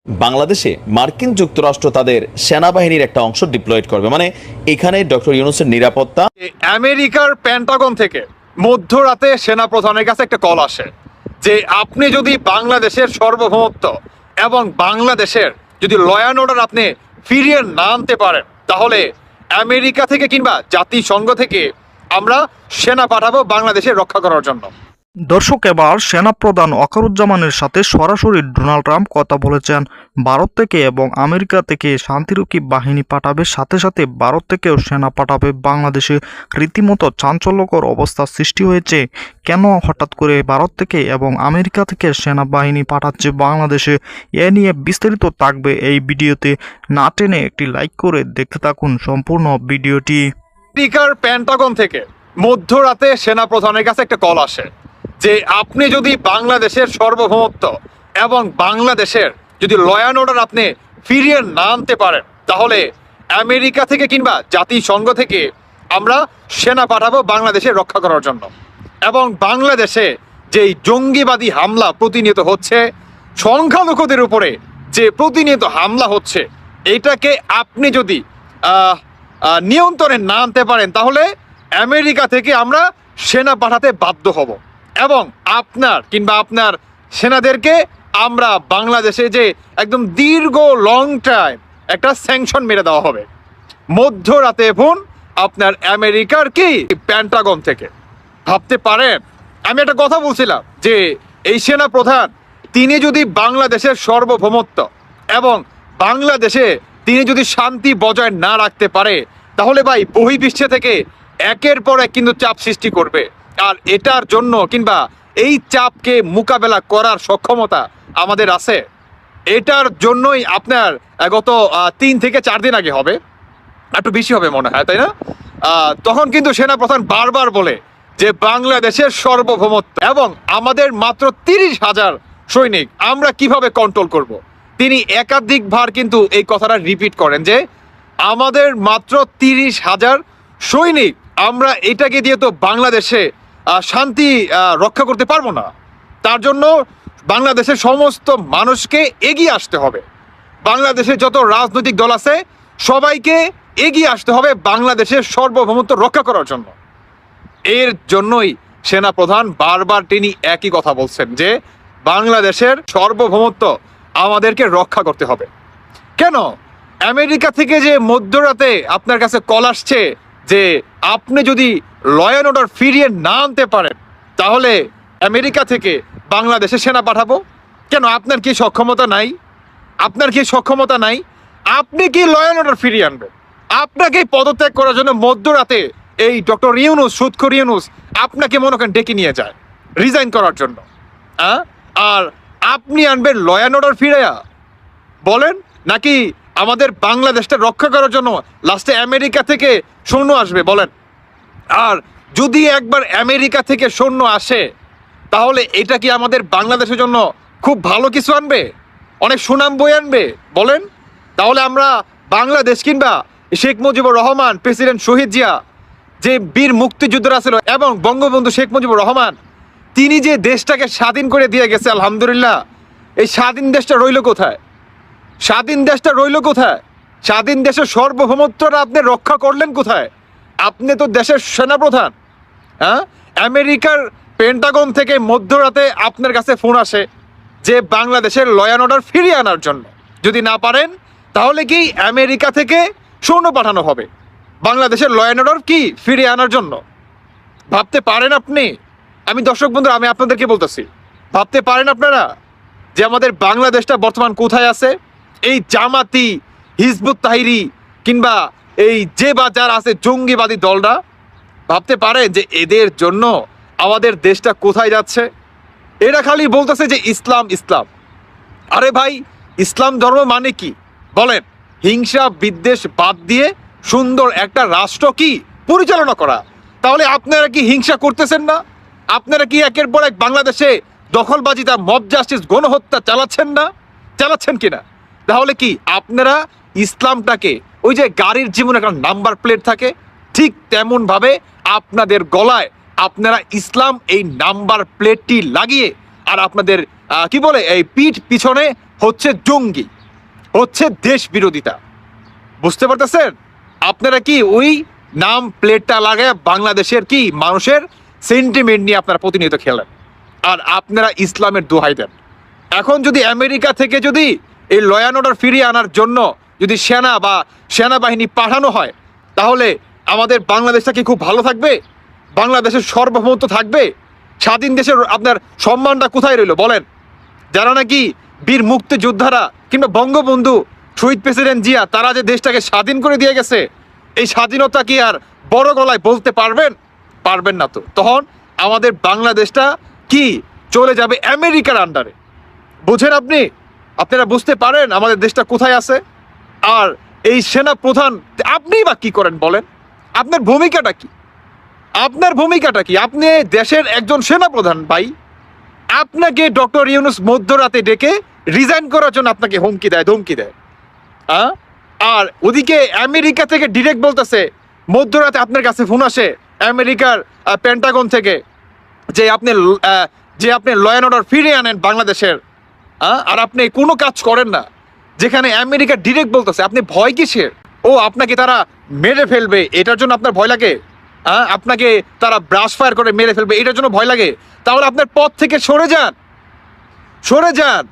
বাংলাদেশে মার্কিন যুক্তরাষ্ট্র তাদের সেনাবাহিনীর একটা অংশ ডিপ্লয়েড করবে, মানে এখানে ডক্টর ইউনূসের নিরাপত্তা। আমেরিকার পেন্টাগন থেকে মধ্যরাতে সেনাপ্রধানের কাছে একটা কল আসে যে আপনি যদি বাংলাদেশের সার্বভৌমত্ব এবং বাংলাদেশের যদি ল অ্যান্ড অর্ডার আপনি ফিরিয়ে না আনতে পারেন, তাহলে আমেরিকা থেকে কিংবা জাতিসংঘ থেকে আমরা সেনা পাঠাবো বাংলাদেশে রক্ষা করার জন্য। দর্শক, এবার সেনাপ্রধান ওয়াকারুজ্জামানের সাথে সরাসরি ডোনাল্ড ট্রাম্প কথা বলেছেন। ভারত থেকে এবং আমেরিকা থেকে শান্তিরক্ষী বাহিনী পাঠাবে, সাথে সাথে ভারত থেকেও সেনা পাঠাবে বাংলাদেশে। রীতিমতো চাঞ্চল্যকর অবস্থা সৃষ্টি হয়েছে। কেন হঠাৎ করে ভারত থেকে এবং আমেরিকা থেকে সেনাবাহিনী পাঠাচ্ছে বাংলাদেশে, এ নিয়ে বিস্তারিত থাকবে এই ভিডিওতে। না টেনে একটি লাইক করে দেখতে থাকুন সম্পূর্ণ ভিডিওটি। আমেরিকার পেন্টাগন থেকে মধ্যরাতে সেনাপ্রধানের কাছে একটা কল আসে যে আপনি যদি বাংলাদেশের সার্বভৌমত্ব এবং বাংলাদেশের যদি ল অ্যান্ড অর্ডার আপনি ফিরিয়ে না আনতে পারেন, তাহলে আমেরিকা থেকে কিংবা জাতিসংঘ থেকে আমরা সেনা পাঠাবো বাংলাদেশে রক্ষা করার জন্য। এবং বাংলাদেশে যেই জঙ্গিবাদী হামলা প্রতিনিয়ত হচ্ছে, সংখ্যালঘুদের উপরে যে প্রতিনিয়ত হামলা হচ্ছে, এটাকে আপনি যদি নিয়ন্ত্রণে না আনতে পারেন, তাহলে আমেরিকা থেকে আমরা সেনা পাঠাতে বাধ্য হব এবং আপনার কিংবা আপনার সেনাদেরকে আমরা বাংলাদেশে যে একদম দীর্ঘ লং টাইম একটা স্যাংশন মেরে দেওয়া হবে মধ্যরাতে। ফোন আপনার আমেরিকার কি পেন্টাগন থেকে, ভাবতে পারেন? আমি একটা কথা বলছিলাম যে এই সেনা প্রধান তিনি যদি বাংলাদেশের সার্বভৌমত্ব এবং বাংলাদেশে তিনি যদি শান্তি বজায় না রাখতে পারে, তাহলে ভাই বহির্বিশ্ব থেকে একের পর এক কিন্তু চাপ সৃষ্টি করবে। আর এটার জন্য কিংবা এই চাপকে মোকাবেলা করার সক্ষমতা আমাদের আছে। এটার জন্যই আপনার গত 3 থেকে 4 দিন আগে হবে, একটু বেশি হবে মনে হয়, তাই না? তখন কিন্তু সেনাপ্রধান বারবার বলে যে বাংলাদেশের সার্বভৌমত্ব এবং আমাদের মাত্র 30,000 সৈনিক আমরা কিভাবে কন্ট্রোল করব। তিনি একাধিকবার কিন্তু এই কথাটা রিপিট করেন যে আমাদের মাত্র 30,000 সৈনিক, আমরা এটাকে দিয়ে তো বাংলাদেশে শান্তি রক্ষা করতে পারবো না। তার জন্য বাংলাদেশের সমস্ত মানুষকে এগিয়ে আসতে হবে, বাংলাদেশের যত রাজনৈতিক দল আছে সবাইকে এগিয়ে আসতে হবে বাংলাদেশের সার্বভৌমত্ব রক্ষা করার জন্য। এর জন্যই সেনাপ্রধান বারবার তিনি একই কথা বলছেন যে বাংলাদেশের সার্বভৌমত্ব আমাদেরকে রক্ষা করতে হবে। কেন আমেরিকা থেকে যে মধ্যরাতে আপনার কাছে কল আসছে যে আপনি যদি ল অ্যান্ড অর্ডার ফিরিয়ে না আনতে পারেন, তাহলে আমেরিকা থেকে বাংলাদেশে সেনা পাঠাবো? কেন আপনার কি সক্ষমতা নাই? আপনার কি সক্ষমতা নাই? আপনি কি ল অ্যান্ড অর্ডার ফিরিয়ে আনবেন? আপনাকে পদত্যাগ করার জন্য মধ্যরাতে এই ডক্টর ইউনূস, সুৎখোর ইউনূস আপনাকে মনে করেন ডেকে নিয়ে যায় রিজাইন করার জন্য, আর আপনি আনবেন ল অ্যান্ড অর্ডার ফিরাইয়া? বলেন, নাকি আমাদের বাংলাদেশটা রক্ষা করার জন্য লাস্টে আমেরিকা থেকে সৈন্য আসবে? বলেন। আর যদি একবার আমেরিকা থেকে সৈন্য আসে, তাহলে এটা কি আমাদের বাংলাদেশের জন্য খুব ভালো কিছু আনবে, অনেক সুনাম বয়ে আনবে? বলেন। তাহলে আমরা বাংলাদেশ কিংবা শেখ মুজিবুর রহমান, প্রেসিডেন্ট শহীদ জিয়া যে বীর মুক্তিযোদ্ধারা ছিল এবং বঙ্গবন্ধু শেখ মুজিবুর রহমান, তিনি যে দেশটাকে স্বাধীন করে দিয়ে গেছে, আলহামদুলিল্লাহ, এই স্বাধীন দেশটা রইল কোথায়? স্বাধীন দেশটা রইল কোথায়? স্বাধীন দেশের সার্বভৌমত্বটা আপনি রক্ষা করলেন কোথায়? আপনি তো দেশের সেনাপ্রধান। আমেরিকার পেন্টাগন থেকে মধ্যরাতে আপনার কাছে ফোন আসে যে বাংলাদেশের ল অ্যান্ড অর্ডার ফিরিয়ে আনার জন্য। যদি না পারেন, তাহলে কি আমেরিকা থেকে সৈন্য পাঠানো হবে বাংলাদেশের ল অ্যান্ড অর্ডার কি ফিরিয়ে আনার জন্য? ভাবতে পারেন আপনি? আমি দর্শক বন্ধুরা, আমি আপনাদেরকে বলতেছি, ভাবতে পারেন আপনারা যে আমাদের বাংলাদেশটা বর্তমান কোথায় আছে? এই জামাতি, হিজবুত তাহরির কিংবা এই যে বাজার আছে জঙ্গিবাদী দলরা, ভাবতে পারে যে এদের জন্য আমাদের দেশটা কোথায় যাচ্ছে? এরা খালি বলতেছে যে ইসলাম ইসলাম। আরে ভাই, ইসলাম ধর্ম মানে কি বলেন? হিংসা বিদ্বেষ বাদ দিয়ে সুন্দর একটা রাষ্ট্র কি পরিচালনা করা। তাহলে আপনারা কি হিংসা করতেছেন না? আপনারা কি একের পর এক বাংলাদেশে দখলবাজিতা, মব জাস্টিস, গণহত্যা চালাচ্ছেন না? চালাচ্ছেন কিনা? তাহলে কি আপনারা ইসলামটাকে, ওই যে গাড়ির জীবনে একটা নাম্বার প্লেট থাকে, ঠিক তেমন ভাবে আপনাদের গলায় আপনারা ইসলাম এই নাম্বার প্লেটটি লাগিয়ে আর আপনাদের কি বলে এই পিঠ পিছনে হচ্ছে জঙ্গি, হচ্ছে দেশ বিরোধিতা। বুঝতে পারতেছেন? আপনারা কি ওই নাম প্লেটটা লাগায় বাংলাদেশের কি মানুষের সেন্টিমেন্ট নিয়ে আপনারা প্রতিনিয়ত খেলেন, আর আপনারা ইসলামের দোহাই দেন। এখন যদি আমেরিকা থেকে যদি এই ল অ্যান্ড অর্ডার ফিরিয়ে আনার জন্য যদি সেনা বা সেনাবাহিনী পাঠানো হয়, তাহলে আমাদের বাংলাদেশটা কি খুব ভালো থাকবে? বাংলাদেশের সার্বভৌমত্ব থাকবে? স্বাধীন দেশের আপনার সম্মানটা কোথায় রইল বলেন? যারা নাকি বীর মুক্তিযোদ্ধারা কিংবা বঙ্গবন্ধু শহীদ প্রেসিডেন্ট জিয়া, তারা যে দেশটাকে স্বাধীন করে দিয়ে গেছে, এই স্বাধীনতা কি আর বড় গলায় বলতে পারবেন? পারবেন না। তো তখন আমাদের বাংলাদেশটা কি চলে যাবে আমেরিকার আন্ডারে। বুঝেন আপনি? আপনারা বুঝতে পারেন আমাদের দেশটা কোথায় আছে? আর এই সেনা প্রধান আপনি বা কি করেন বলেন? আপনার ভূমিকাটা কি? আপনার ভূমিকাটা কি? আপনি দেশের একজন সেনা প্রধান ভাই। আপনাকে ডক্টর ইউনূস মধ্যরাতে ডেকে রিজাইন করার জন্য আপনাকে হুমকি দেয়, ধমকি দেয়। আর ওদিকে আমেরিকা থেকে ডিরেক্ট বলতেছে, মধ্যরাতে আপনার কাছে ফোন আসে আমেরিকার পেন্টাগন থেকে, যে আপনি ল অ্যান্ড অর্ডার ফিরিয়ে আনেন বাংলাদেশের। আর আপনি কোনো কাজ করেন না, যেখানে আমেরিকা ডিরেক্ট বলতেছে। আপনি ভয় কিসের? ও আপনাকে তারা মেরে ফেলবে এটার জন্য আপনার ভয় লাগে? আপনাকে তারা ব্রাশ ফায়ার করে মেরে ফেলবে এটার জন্য ভয় লাগে? তাহলে আপনার পথ থেকে সরে যান, সরে যান।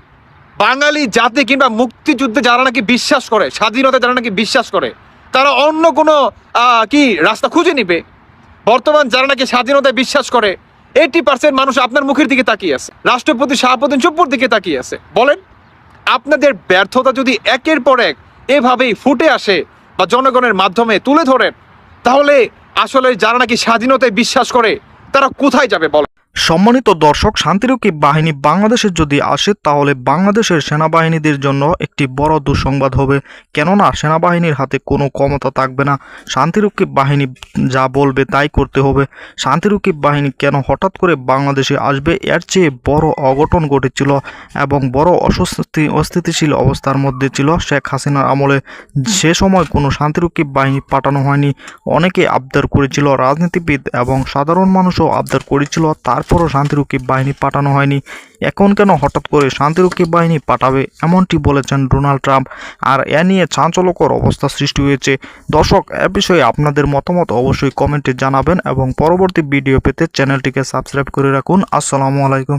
বাঙালি জাতি কিংবা মুক্তিযুদ্ধে যারা নাকি বিশ্বাস করে, স্বাধীনতা যারা নাকি বিশ্বাস করে, তারা অন্য কোনো কি রাস্তা খুঁজে নিবে। বর্তমান যারা নাকি স্বাধীনতায় বিশ্বাস করে 80% মানুষ আপনার মুখের দিকে তাকিয়ে আছে, রাষ্ট্রপতি শাহাবুদ্দিন চুপ্পুর দিকে তাকিয়ে আছে। বলেন, আপনাদের ব্যর্থতা যদি একের পর এক এভাবেই ফুটে আসে বা জনগণের মাধ্যমে তুলে ধরেন, তাহলে আসলে যারা নাকি স্বাধীনতায় বিশ্বাস করে তারা কোথায় যাবে বলেন? সম্মানিত দর্শক, শান্তিরক্ষী বাহিনী বাংলাদেশে যদি আসে তাহলে বাংলাদেশের সেনাবাহিনীদের জন্য একটি বড় দুঃসংবাদ হবে। কেননা সেনাবাহিনীর হাতে কোনো ক্ষমতা থাকবে না। শান্তিরক্ষী বাহিনী যা বলবে তাই করতে হবে। শান্তিরক্ষী বাহিনী কেন হঠাৎ করে বাংলাদেশে আসবে? এর চেয়ে বড় অঘটন ঘটেছিল এবং বড় অস্থিতিশীল অবস্থার মধ্যে ছিল শেখ হাসিনার আমলে। সে সময় কোনো শান্তিরক্ষী বাহিনী পাঠানো হয়নি। অনেকে আবদার করেছিল, রাজনীতিবিদ এবং সাধারণ মানুষও আবদার করেছিল, তারপরও শান্তিরক্ষী বাহিনী পাঠানো হয়নি। এখন কেন হঠাৎ করে শান্তিরক্ষী বাহিনী পাঠাবে এমনটি বলেছেন ডোনাল্ড ট্রাম্প। আর এ নিয়ে চাঞ্চল্যকর অবস্থা সৃষ্টি হয়েছে। দর্শক, এ বিষয়ে আপনাদের মতামত অবশ্যই কমেন্টে জানাবেন এবং পরবর্তী ভিডিও পেতে চ্যানেলটিকে সাবস্ক্রাইব করে রাখুন। আসসালামু আলাইকুম।